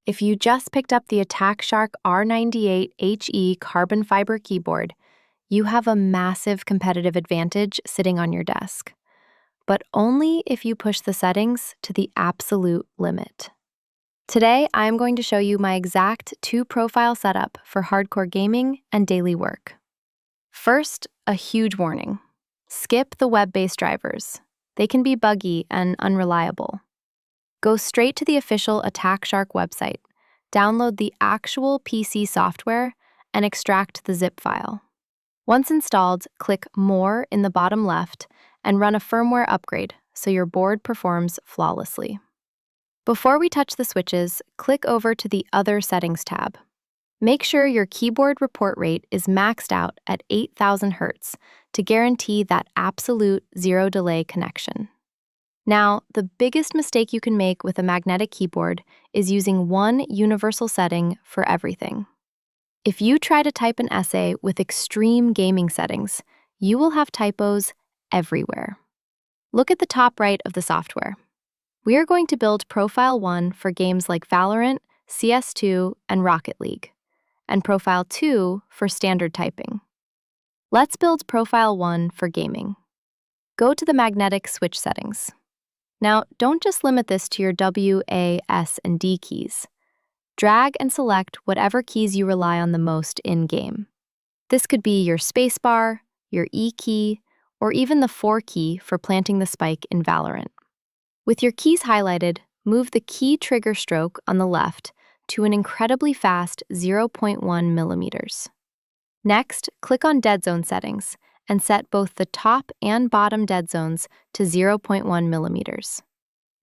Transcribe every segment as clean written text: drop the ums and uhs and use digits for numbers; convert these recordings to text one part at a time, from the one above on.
If you just picked up the AttackShark R98 HE carbon fiber keyboard, you have a massive competitive advantage sitting on your desk. But only if you push the settings to the absolute limit. Today, I'm going to show you my exact two-profile setup for hardcore gaming and daily work. First, a huge warning. Skip the web-based drivers. They can be buggy and unreliable. Go straight to the official AttackShark website, download the actual PC software, and extract the zip file. Once installed, click More in the bottom left and run a firmware upgrade so your board performs flawlessly. Before we touch the switches, click over to the Other Settings tab. Make sure your keyboard report rate is maxed out at 8,000 Hz to guarantee that absolute zero-delay connection. Now, the biggest mistake you can make with a magnetic keyboard is using one universal setting for everything. If you try to type an essay with extreme gaming settings, you will have typos everywhere. Look at the top right of the software. We are going to build Profile 1 for games like Valorant, CS2, and Rocket League, and Profile 2 for standard typing. Let's build Profile 1 for gaming. Go to the magnetic switch settings. Now, don't just limit this to your W, A, S, and D keys. Drag and select whatever keys you rely on the most in-game. This could be your spacebar, your E key, or even the 4 key for planting the spike in Valorant. With your keys highlighted, move the key trigger stroke on the left to an incredibly fast 0.1 millimeters. Next, click on dead zone settings and set both the top and bottom dead zones to 0.1 millimeters.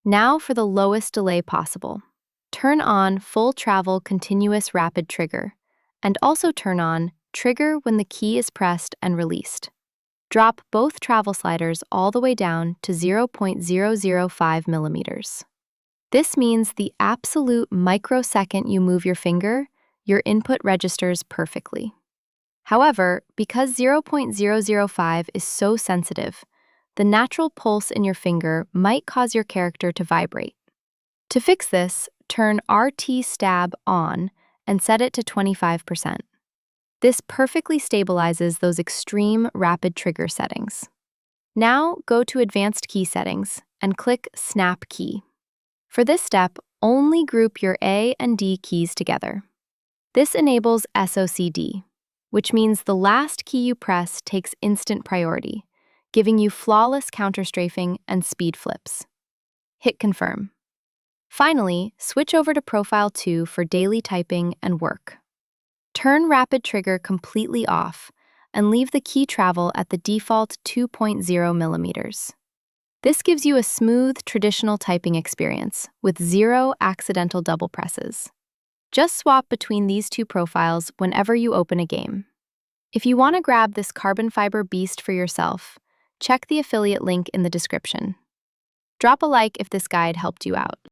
Now for the lowest delay possible. Turn on Full Travel Continuous Rapid Trigger, and also turn on Trigger when the key is pressed and released. Drop both travel sliders all the way down to 0.005 millimeters. This means the absolute microsecond you move your finger, your input registers perfectly. However, because 0.005 is so sensitive, the natural pulse in your finger might cause your character to vibrate. To fix this, turn RT Stab on and set it to 25%. This perfectly stabilizes those extreme rapid trigger settings. Now go to Advanced Key Settings and click Snap Key. For this step, only group your A and D keys together. This enables SOCD, which means the last key you press takes instant priority, giving you flawless counter-strafing and speed flips. Hit Confirm. Finally, switch over to Profile 2 for daily typing and work. Turn Rapid Trigger completely off and leave the key travel at the default 2.0 millimeters. This gives you a smooth, traditional typing experience with zero accidental double presses. Just swap between these two profiles whenever you open a game. If you want to grab this carbon fiber beast for yourself, check the affiliate link in the description. Drop a like if this guide helped you out.